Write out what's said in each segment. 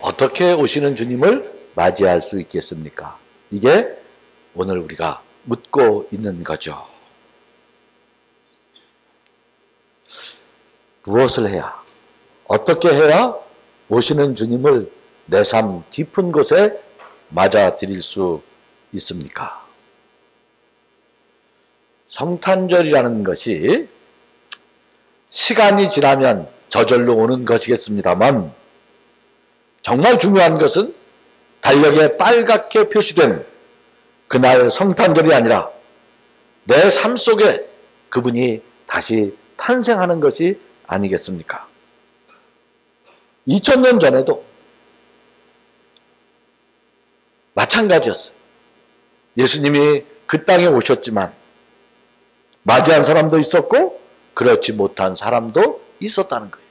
어떻게 오시는 주님을 맞이할 수 있겠습니까? 이게 오늘 우리가 묻고 있는 거죠. 무엇을 해야, 어떻게 해야 오시는 주님을 내 삶 깊은 곳에 맞아들일 수 있습니까? 성탄절이라는 것이 시간이 지나면 저절로 오는 것이겠습니다만, 정말 중요한 것은 달력에 빨갛게 표시된 그날 성탄절이 아니라 내 삶 속에 그분이 다시 탄생하는 것이 아니겠습니까? 2000년 전에도 마찬가지였어요. 예수님이 그 땅에 오셨지만 맞이한 사람도 있었고 그렇지 못한 사람도 있었다는 거예요.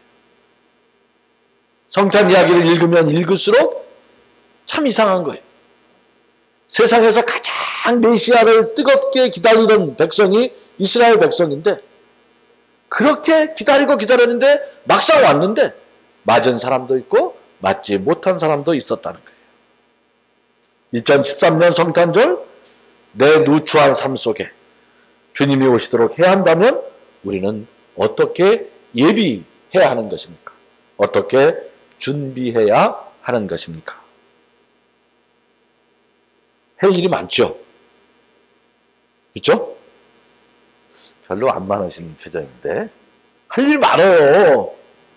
성탄 이야기를 읽으면 읽을수록 참 이상한 거예요. 세상에서 가장 메시아를 뜨겁게 기다리던 백성이 이스라엘 백성인데, 그렇게 기다리고 기다렸는데 막상 왔는데 맞은 사람도 있고 맞지 못한 사람도 있었다는 거예요. 2013년 성탄절, 내 누추한 삶 속에 주님이 오시도록 해야 한다면 우리는 어떻게 예비해야 하는 것입니까? 어떻게 준비해야 하는 것입니까? 할 일이 많죠? 그렇죠? 별로 안 많으신 표정인데. 할 일 많아요.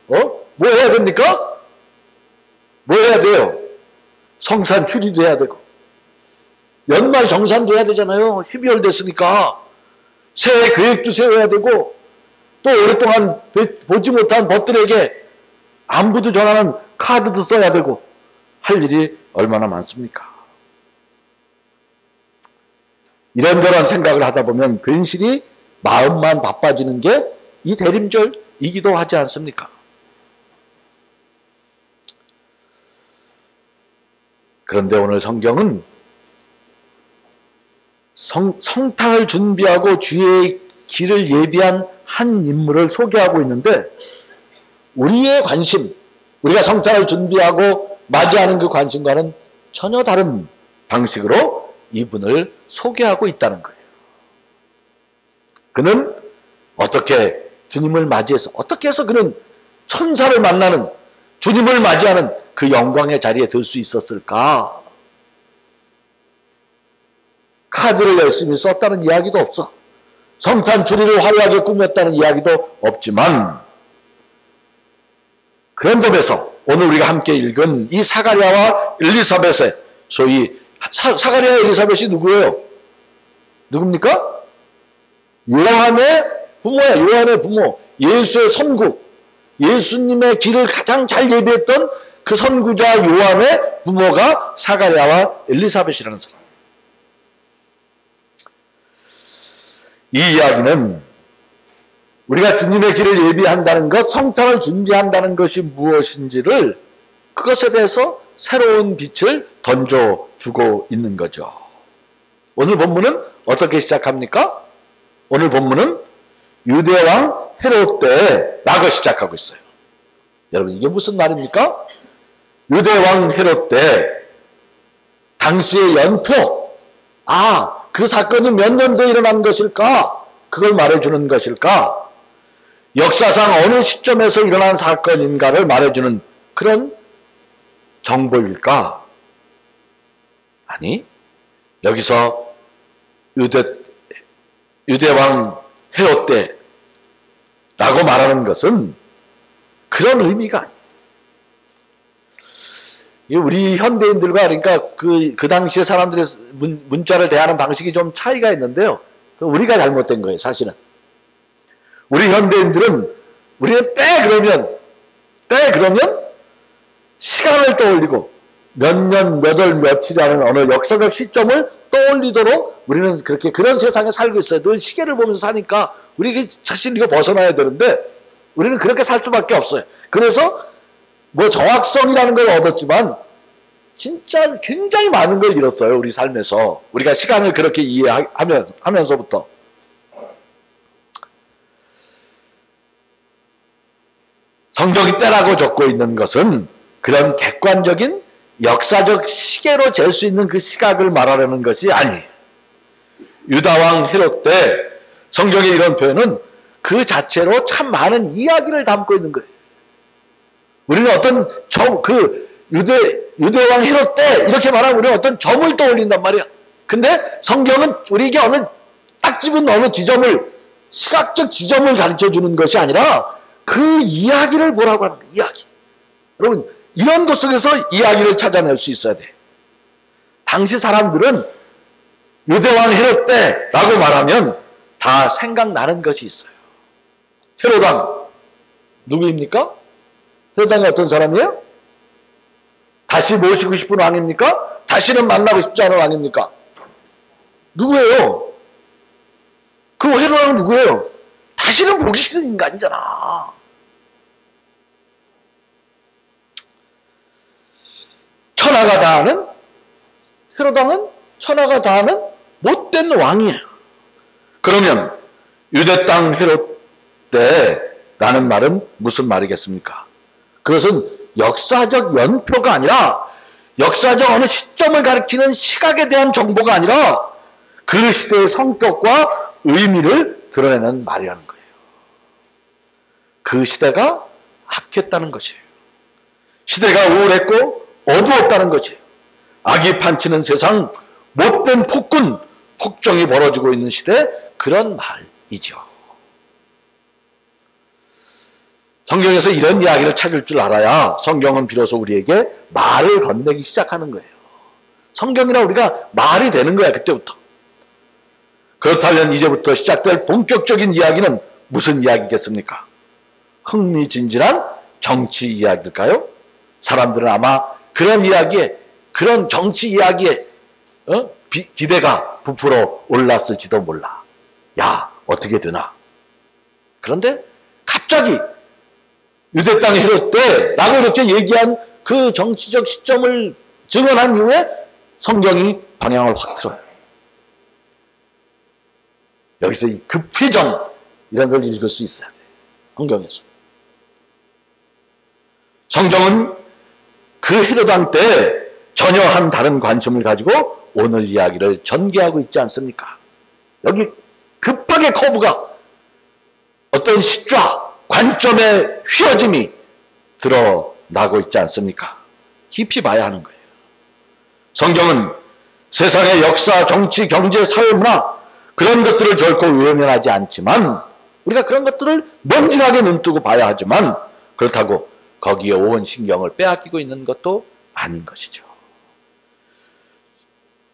뭐 해야 됩니까? 뭐 해야 돼요? 성산 추리도 해야 되고, 연말 정산도 해야 되잖아요. 12월 됐으니까. 새해 계획도 세워야 되고, 또 오랫동안 보지 못한 벗들에게 안부도 전하는 카드도 써야 되고, 할 일이 얼마나 많습니까? 이런저런 생각을 하다 보면 괜시리 마음만 바빠지는 게 이 대림절이기도 하지 않습니까? 그런데 오늘 성경은 성탄을 준비하고 주의 길을 예비한 한 인물을 소개하고 있는데, 우리의 관심, 우리가 성탄을 준비하고 맞이하는 그 관심과는 전혀 다른 방식으로 이분을 소개하고 있다는 거예요. 그는 어떻게 주님을 맞이해서, 어떻게 해서 그는 천사를 만나는, 주님을 맞이하는 그 영광의 자리에 들 수 있었을까? 카드를 열심히 썼다는 이야기도 없어. 성탄 추리를 화려하게 꾸몄다는 이야기도 없지만, 그런 점에서 오늘 우리가 함께 읽은 이 사가랴와 엘리사벳의, 소위 사가랴와 엘리사벳이 누구예요? 누굽니까? 요한의 부모야. 요한의 부모, 예수의 선구, 예수님의 길을 가장 잘 예비했던 그 선구자 요한의 부모가 사가랴와 엘리사벳이라는 사람. 이 이야기는 우리가 주님의 길을 예비한다는 것, 성탄을 준비한다는 것이 무엇인지를, 그것에 대해서 새로운 빛을 던져주고 있는 거죠. 오늘 본문은 어떻게 시작합니까? 오늘 본문은 유대왕 헤롯 때라고 시작하고 있어요. 여러분, 이게 무슨 말입니까? 유대왕 헤롯 때 당시의 연표, 그 사건이 몇 년도에 일어난 것일까? 그걸 말해주는 것일까? 역사상 어느 시점에서 일어난 사건인가를 말해주는 그런 정보일까? 아니, 여기서 유대왕 헤롯 때라고 말하는 것은 그런 의미가 아니에요. 우리 현대인들과, 그러니까 그 당시의 사람들의 문자를 대하는 방식이 좀 차이가 있는데요. 우리가 잘못된 거예요, 사실은. 우리 현대인들은, 우리는 때 그러면 시간을 떠올리고 몇 년, 몇 월, 며칠이라는 어느 역사적 시점을 떠올리도록 우리는 그렇게 그런 세상에 살고 있어요. 늘 시계를 보면서 사니까 우리 사실 이거 벗어나야 되는데 우리는 그렇게 살 수밖에 없어요. 그래서 뭐 정확성이라는 걸 얻었지만 진짜 굉장히 많은 걸 잃었어요. 우리 삶에서. 우리가 시간을 그렇게 이해하면서부터. 성경이 때라고 적고 있는 것은 그런 객관적인 역사적 시계로 잴 수 있는 그 시각을 말하려는 것이 아니에요. 유다왕 헤롯 때 성경의 이런 표현은 그 자체로 참 많은 이야기를 담고 있는 거예요. 우리는 어떤 유대왕 헤롯 때 이렇게 말하면 우리는 어떤 점을 떠올린단 말이야. 근데 성경은 우리에게 딱 집은 어느 지점을, 시각적 지점을 가르쳐 주는 것이 아니라 그 이야기를 보라고 하는 거예요. 이야기. 여러분, 이런 것 속에서 이야기를 찾아낼 수 있어야 돼. 당시 사람들은 유대왕 헤롯 때라고 말하면 다 생각나는 것이 있어요. 헤롯왕 누구입니까? 헤롯왕이 어떤 사람이에요? 다시 모시고 싶은 왕입니까? 다시는 만나고 싶지 않은 왕입니까? 누구예요? 그 헤롯왕은 누구예요? 다시는 보기 싫은 인간이잖아. 천하가 다 아는, 헤롯왕은 천하가 다 아는 못된 왕이에요. 그러면 유대 땅 헤롯 때라는 말은 무슨 말이겠습니까? 그것은 역사적 연표가 아니라 역사적 어느 시점을 가리키는 시각에 대한 정보가 아니라 그 시대의 성격과 의미를 드러내는 말이라는 거예요. 그 시대가 악했다는 것이에요. 시대가 우울했고 어두웠다는 것이에요. 악이 판치는 세상, 못된 폭군, 폭정이 벌어지고 있는 시대, 그런 말이죠. 성경에서 이런 이야기를 찾을 줄 알아야 성경은 비로소 우리에게 말을 건네기 시작하는 거예요. 성경이라 우리가 말이 되는 거야, 그때부터. 그렇다면 이제부터 시작될 본격적인 이야기는 무슨 이야기겠습니까? 흥미진진한 정치 이야기일까요? 사람들은 아마 그런 이야기에, 그런 정치 이야기에 기대가 부풀어 올랐을지도 몰라. 야, 어떻게 되나? 그런데 갑자기 유대 땅 헤롯 때라고 이렇게 얘기한 그 정치적 시점을 증언한 이후에 성경이 방향을 확 틀어요. 여기서 이 급회전 이런 걸 읽을 수 있어야 돼요. 성경에서. 성경은 그 헤롯왕 때 전혀 한 다른 관심을 가지고 오늘 이야기를 전개하고 있지 않습니까? 여기 급하게 커브가 어떤 시좌, 관점의 휘어짐이 드러나고 있지 않습니까? 깊이 봐야 하는 거예요. 성경은 세상의 역사, 정치, 경제, 사회, 문화 그런 것들을 결코 외면하지 않지만 우리가 그런 것들을 멍청하게 눈뜨고 봐야 하지만 그렇다고 거기에 온 신경을 빼앗기고 있는 것도 아닌 것이죠.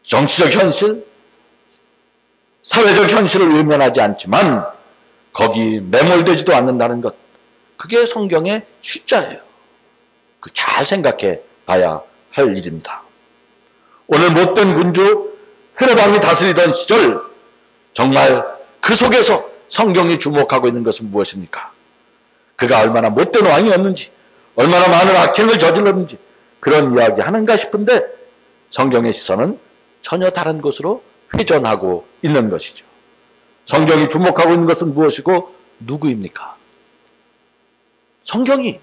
정치적 현실, 사회적 현실을 외면하지 않지만 거기 매몰되지도 않는다는 것, 그게 성경의 숫자예요. 그 잘 생각해 봐야 할 일입니다. 오늘 못된 군주 헤롯왕이 다스리던 시절 정말 그 속에서 성경이 주목하고 있는 것은 무엇입니까? 그가 얼마나 못된 왕이었는지, 얼마나 많은 악행을 저질렀는지 그런 이야기 하는가 싶은데 성경의 시선은 전혀 다른 곳으로 회전하고 있는 것이죠. 성경이 주목하고 있는 것은 무엇이고 누구입니까? 성경이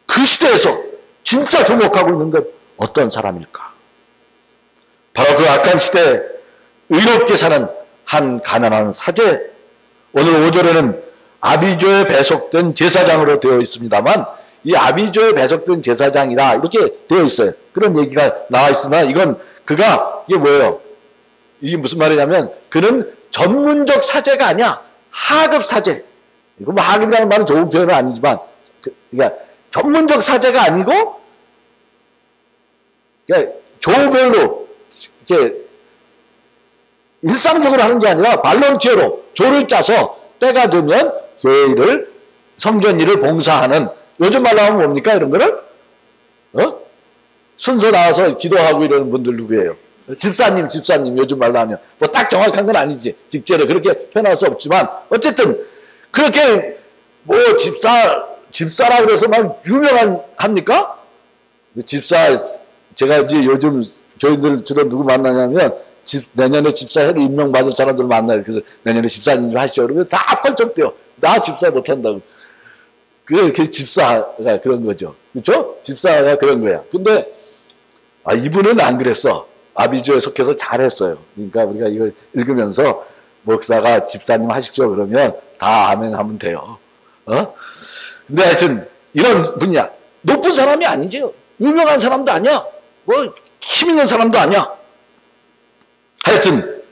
그 시대에서 진짜 주목하고 있는 것 어떤 사람일까? 바로 그 악한 시대에 의롭게 사는 한 가난한 사제, 오늘 5절에는 아비조에 배속된 제사장으로 되어 있습니다만 이 아비조에 배속된 제사장이라 이렇게 되어 있어요. 그런 얘기가 나와 있으나 이건 그가 이게 뭐예요? 이게 무슨 말이냐면 그는 전문적 사제가 아니야. 하급 사제. 이거 뭐 하급이라는 말은 좋은 표현은 아니지만 그러니까 전문적 사제가 아니고 그러니까 조별로 이렇게 일상적으로 하는 게 아니라 발런티어로 조를 짜서 때가 되면 교회 일을 성전 일을 봉사하는 요즘 말로 하면 뭡니까 이런 거를? 순서 나와서 기도하고 이러는 분들 누구예요? 집사님 요즘 말로 하면 뭐 딱 정확한 건 아니지 직제로 그렇게 표현할 수 없지만 어쨌든 그렇게 뭐 집사라 그래서 막 유명한 합니까? 집사 제가 이제 요즘 교인들 주로 누구 만나냐면 내년에 집사 해도 임명받을 사람들 만나요. 그래서 내년에 집사님 좀 하시죠. 그러면 다 펄쩍 뛰어. 나 집사 못한다고. 그게 집사가 그런 거죠. 그렇죠? 집사가 그런 거야. 근데 이분은 안 그랬어. 아비주에 속해서 잘했어요. 그러니까 우리가 이걸 읽으면서 목사가 집사님 하십시오 그러면 다 아멘 하면 돼요. 근데 하여튼 이런 분이야. 높은 사람이 아니죠. 유명한 사람도 아니야. 뭐 힘 있는 사람도 아니야. 하여튼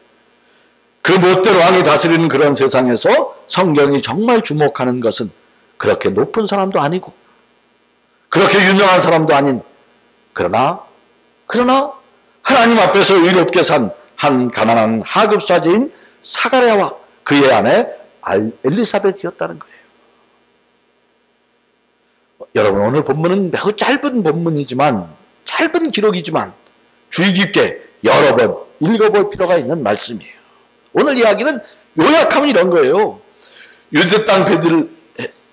그 멋대로 왕이 다스리는 그런 세상에서 성경이 정말 주목하는 것은 그렇게 높은 사람도 아니고 그렇게 유명한 사람도 아닌 그러나 하나님 앞에서 의롭게 산 한 가난한 하급사제인 사가랴와 그의 아내 엘리사벳이었다는 거예요. 여러분 오늘 본문은 매우 짧은 본문이지만 짧은 기록이지만 주의 깊게 여러 번 읽어볼 필요가 있는 말씀이에요. 오늘 이야기는 요약하면 이런 거예요. 유대 땅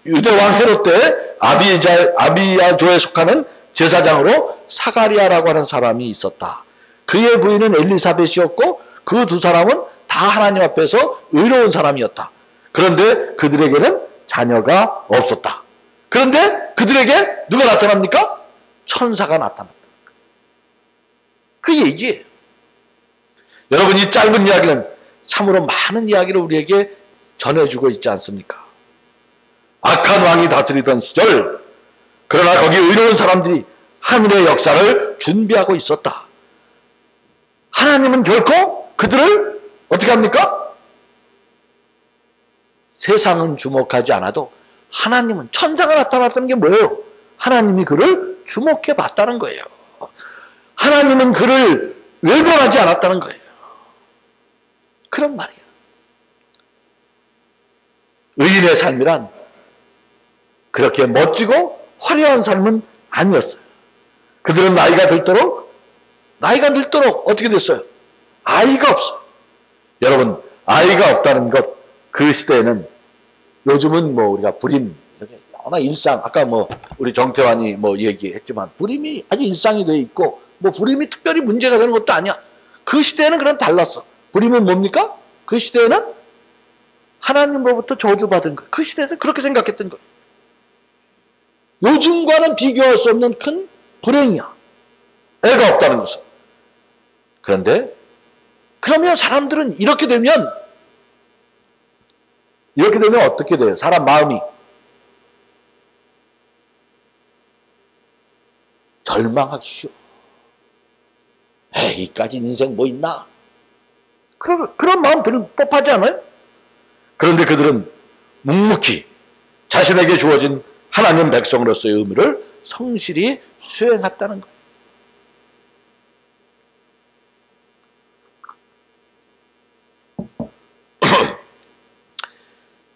유대왕 헤롯 때 아비야조에 속하는 제사장으로 사가랴라고 하는 사람이 있었다. 그의 부인은 엘리사벳이었고 그 두 사람은 다 하나님 앞에서 의로운 사람이었다. 그런데 그들에게는 자녀가 없었다. 그런데 그들에게 누가 나타납니까? 천사가 나타났다. 그 얘기예요. 여러분 이 짧은 이야기는 참으로 많은 이야기를 우리에게 전해주고 있지 않습니까? 악한 왕이 다스리던 시절 그러나 거기 의로운 사람들이 하늘의 역사를 준비하고 있었다. 하나님은 결코 그들을 어떻게 합니까? 세상은 주목하지 않아도 하나님은 천사가 나타났다는 게 뭐예요? 하나님이 그를 주목해 봤다는 거예요. 하나님은 그를 외면하지 않았다는 거예요. 그런 말이에요. 의인의 삶이란 그렇게 멋지고 화려한 삶은 아니었어요. 그들은 나이가 들도록 어떻게 됐어요? 아이가 없어요. 여러분 아이가 없다는 것 그 시대에는 요즘은 뭐 우리가 불임 워낙 일상 아까 뭐 우리 정태환이 뭐 얘기했지만 불임이 아주 일상이 돼 있고 뭐 불임이 특별히 문제가 되는 것도 아니야. 그 시대에는 그럼 달랐어. 불임은 뭡니까? 그 시대에는 하나님으로부터 저주받은 거예요. 그 시대에는 그렇게 생각했던 거예요. 요즘과는 비교할 수 없는 큰 불행이야. 애가 없다는 것은. 그런데 그러면 사람들은 이렇게 되면 어떻게 돼요? 사람 마음이 절망하기 쉬워. 에이, 이까지 인생 뭐 있나? 그런 마음 들 법하지 않아요? 그런데 그들은 묵묵히 자신에게 주어진 하나님 백성으로서의 의무를 성실히 수행했다는 거예요.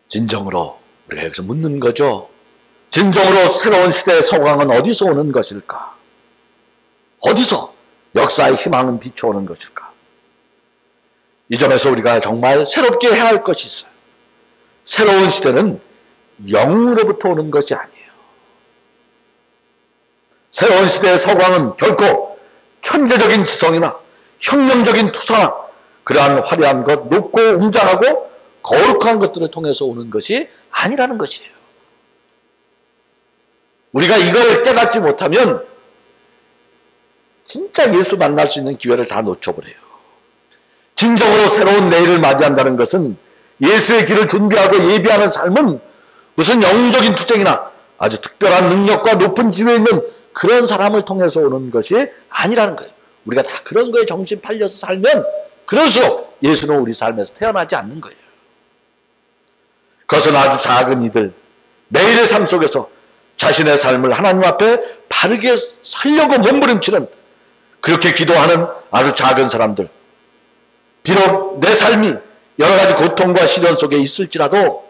진정으로 우리가 여기서 묻는 거죠. 진정으로 새로운 시대의 서광은 어디서 오는 것일까? 어디서 역사의 희망은 비춰오는 것일까? 이 점에서 우리가 정말 새롭게 해야 할 것이 있어요. 새로운 시대는 영으로부터 오는 것이 아니에요. 새로운 시대의 서광은 결코 천재적인 지성이나 혁명적인 투사나 그러한 화려한 것, 높고 웅장하고 거룩한 것들을 통해서 오는 것이 아니라는 것이에요. 우리가 이걸 깨닫지 못하면 진짜 예수 만날 수 있는 기회를 다 놓쳐버려요. 진정으로 새로운 내일을 맞이한다는 것은 예수의 길을 준비하고 예비하는 삶은 무슨 영적인 투쟁이나 아주 특별한 능력과 높은 지위에 있는 그런 사람을 통해서 오는 것이 아니라는 거예요. 우리가 다 그런 거에 정신 팔려서 살면 그럴수록 예수는 우리 삶에서 태어나지 않는 거예요. 그것은 아주 작은 이들, 매일의 삶 속에서 자신의 삶을 하나님 앞에 바르게 살려고 몸부림치는 그렇게 기도하는 아주 작은 사람들. 비록 내 삶이 여러 가지 고통과 시련 속에 있을지라도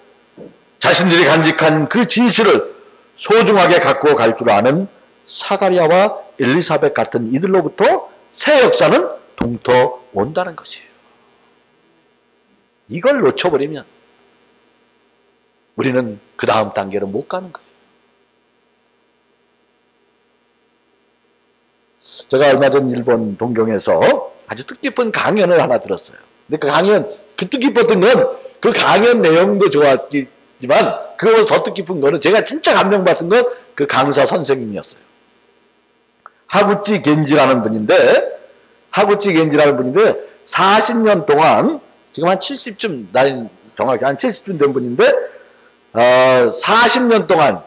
자신들이 간직한 그 진실을 소중하게 갖고 갈 줄 아는 사가랴와 엘리사벳 같은 이들로부터 새 역사는 동터 온다는 것이에요. 이걸 놓쳐버리면 우리는 그 다음 단계로 못 가는 거예요. 제가 얼마 전 일본 동경에서 아주 뜻깊은 강연을 하나 들었어요. 근데 그 뜻깊었던 건 그 강연 내용도 좋았지만 그거보다 더 뜻깊은 거는 제가 진짜 감명받은 건 그 강사 선생님이었어요. 하구치 겐지라는 분인데 40년 동안, 지금 한 70쯤, 나이 정확히 한 70쯤 된 분인데, 40년 동안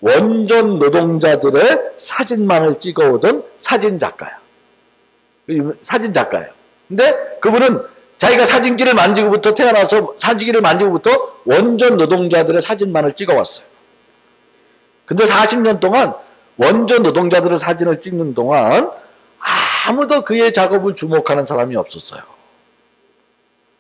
원전 노동자들의 사진만을 찍어오던 사진작가야. 사진작가예요. 근데 그분은 자기가 사진기를 만지고부터 태어나서 사진기를 만지고부터 원전 노동자들의 사진만을 찍어왔어요. 근데 40년 동안 원전 노동자들의 사진을 찍는 동안 아무도 그의 작업을 주목하는 사람이 없었어요.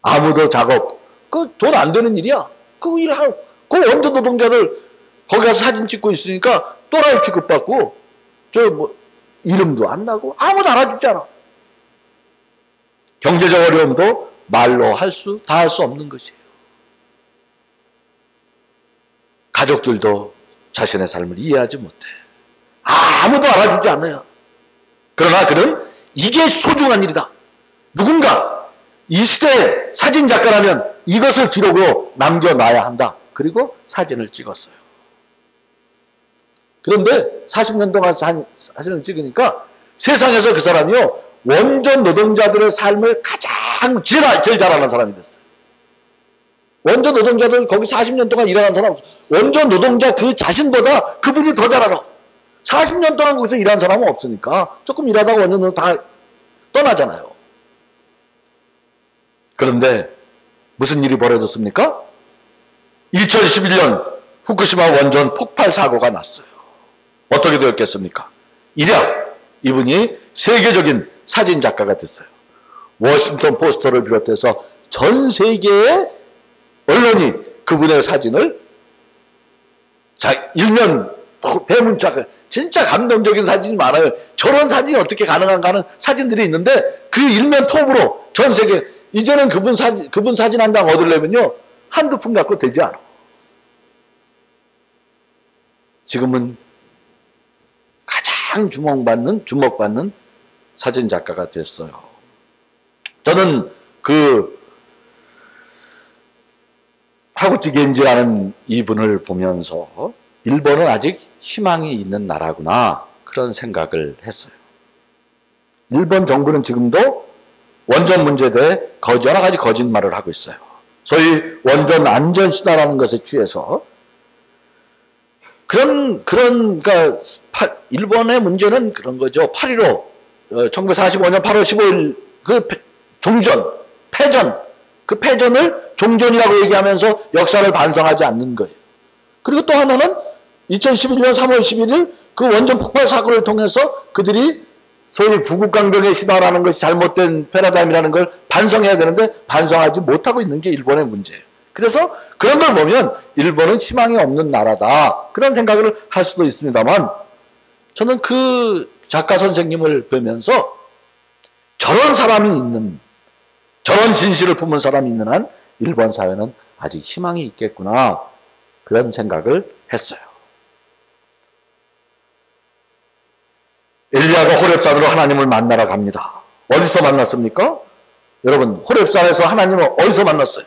아무도 작업, 그 돈 안 되는 일이야. 그 일하고, 그 원전 노동자들 거기 가서 사진 찍고 있으니까 또라이 취급받고, 이름도 안 나고 아무도 알아주지 않아. 경제적 어려움도 말로 다 할 수 없는 것이에요. 가족들도 자신의 삶을 이해하지 못해. 아무도 알아주지 않아요. 그러나 그는 이게 소중한 일이다. 누군가 이 시대의 사진작가라면 이것을 기록으로 남겨놔야 한다. 그리고 사진을 찍었어요. 그런데 40년 동안 사진을 찍으니까 세상에서 그 사람이요, 원전 노동자들의 삶을 가장 제일 잘하는 사람이 됐어요. 원전 노동자들 거기 40년 동안 일하는 사람, 원전 노동자 그 자신보다 그분이 더 잘 알아. 40년 동안 거기서 일한 사람은 없으니까 조금 일하다가 원전 노동 다 떠나잖아요. 그런데 무슨 일이 벌어졌습니까? 2011년 후쿠시마 원전 폭발 사고가 났어요. 어떻게 되었겠습니까? 이랴 이분이 세계적인 사진작가가 됐어요. 워싱턴 포스터를 비롯해서 전 세계의 언론이 그분의 사진을 일면 대문짝, 진짜 감동적인 사진이 많아요. 저런 사진이 어떻게 가능한가 하는 사진들이 있는데 그 일면 톱으로 전 세계, 이제는 그분 사진 한 장 얻으려면요 한두 푼 갖고 되지 않아. 지금은 가장 주목받는 사진작가가 됐어요. 저는 그 하구치 겐지라는 이분을 보면서 일본은 아직 희망이 있는 나라구나, 그런 생각을 했어요. 일본 정부는 지금도 원전 문제에 대해 여러 가지 거짓말을 하고 있어요. 소위 원전 안전 신화라는 것에 취해서 그러니까 일본의 문제는 그런 거죠. 8.15 1945년 8월 15일 그 패전, 그 패전을 종전이라고 얘기하면서 역사를 반성하지 않는 거예요. 그리고 또 하나는 2011년 3월 11일 그 원전 폭발 사고를 통해서 그들이 소위 구국강병의 신화라는 것이 잘못된 패러다임이라는 걸 반성해야 되는데 반성하지 못하고 있는 게 일본의 문제예요. 그래서 그런 걸 보면 일본은 희망이 없는 나라다, 그런 생각을 할 수도 있습니다만, 저는 그 작가 선생님을 보면서 저런 사람이 있는, 저런 진실을 품은 사람이 있는 한 일본 사회는 아직 희망이 있겠구나, 그런 생각을 했어요. 엘리야가 호렙산으로 하나님을 만나러 갑니다. 어디서 만났습니까? 여러분, 호렙산에서 하나님을 어디서 만났어요?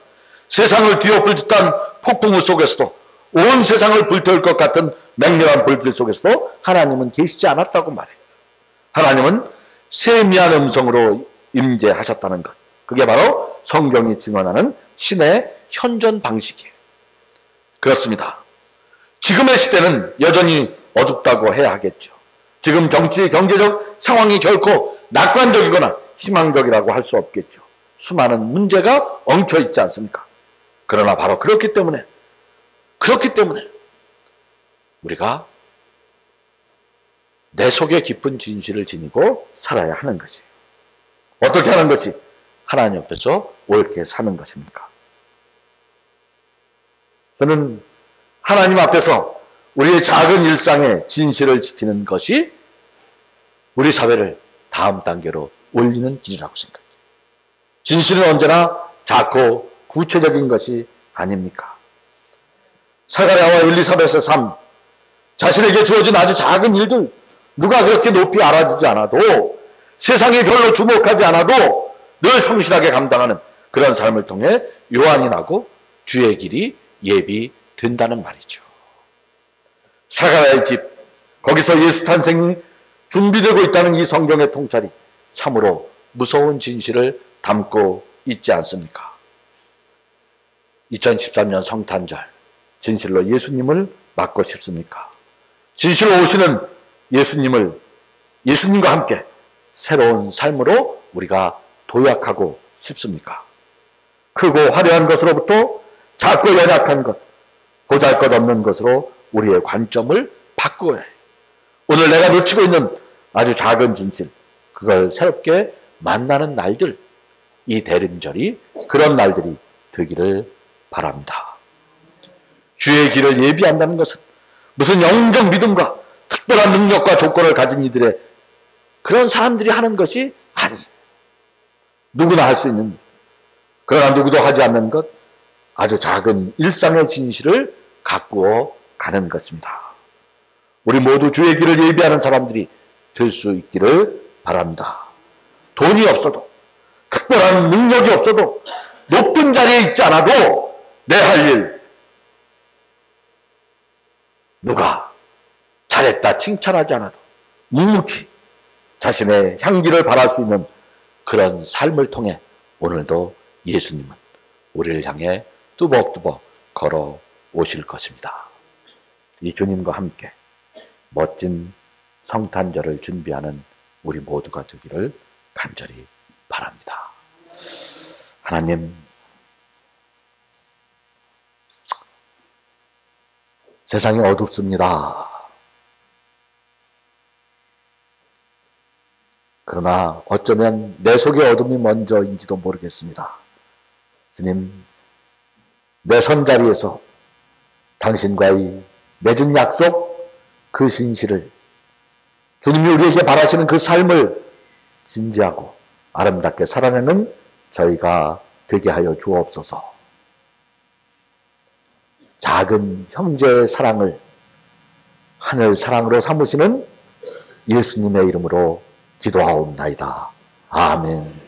세상을 뒤엎을 듯한 폭풍우 속에서도, 온 세상을 불태울 것 같은 맹렬한 불길 속에서도 하나님은 계시지 않았다고 말해요. 하나님은 세미한 음성으로 임재하셨다는 것, 그게 바로 성경이 증언하는 신의 현존 방식이에요. 그렇습니다. 지금의 시대는 여전히 어둡다고 해야 하겠죠. 지금 정치, 경제적 상황이 결코 낙관적이거나 희망적이라고 할 수 없겠죠. 수많은 문제가 엉켜 있지 않습니까? 그러나 바로 그렇기 때문에 우리가 내 속에 깊은 진실을 지니고 살아야 하는 것이에요. 어떻게 하는 것이 하나님 앞에서 옳게 사는 것입니까? 저는 하나님 앞에서 우리의 작은 일상의 진실을 지키는 것이 우리 사회를 다음 단계로 올리는 길이라고 생각해요. 진실은 언제나 작고 구체적인 것이 아닙니까? 사가랴와 엘리사벳의 삶, 자신에게 주어진 아주 작은 일들, 누가 그렇게 높이 알아주지 않아도, 세상이 별로 주목하지 않아도 늘 성실하게 감당하는 그런 삶을 통해 요한이 나고 주의 길이 예비되었습니다. 된다는 말이죠. 사가랴의 집, 거기서 예수 탄생이 준비되고 있다는 이 성경의 통찰이 참으로 무서운 진실을 담고 있지 않습니까? 2013년 성탄절, 진실로 예수님을 맞고 싶습니까? 진실로 오시는 예수님과 함께 새로운 삶으로 우리가 도약하고 싶습니까? 크고 화려한 것으로부터 작고 연약한 것, 보잘것없는 것으로 우리의 관점을 바꾸어야 해요. 오늘 내가 놓치고 있는 아주 작은 진실, 그걸 새롭게 만나는 날들, 이 대림절이 그런 날들이 되기를 바랍니다. 주의 길을 예비한다는 것은 무슨 영적 믿음과 특별한 능력과 조건을 가진 이들의 그런 사람들이 하는 것이 아니, 누구나 할 수 있는, 그러나 누구도 하지 않는 것, 아주 작은 일상의 진실을 가꾸어 가는 것입니다. 우리 모두 주의 길을 예비하는 사람들이 될 수 있기를 바랍니다. 돈이 없어도, 특별한 능력이 없어도, 높은 자리에 있지 않아도 내 할 일, 누가 잘했다 칭찬하지 않아도 묵묵히 자신의 향기를 발할 수 있는 그런 삶을 통해 오늘도 예수님은 우리를 향해 뚜벅뚜벅 걸어 오실 것입니다. 이 주님과 함께 멋진 성탄절을 준비하는 우리 모두가 되기를 간절히 바랍니다. 하나님, 세상이 어둡습니다. 그러나 어쩌면 내 속의 어둠이 먼저인지도 모르겠습니다. 주님, 내 선자리에서 당신과의 맺은 약속, 그 진실을, 주님이 우리에게 바라시는 그 삶을 진지하고 아름답게 살아내는 저희가 되게 하여 주옵소서. 작은 형제의 사랑을 하늘 사랑으로 삼으시는 예수님의 이름으로 기도하옵나이다. 아멘.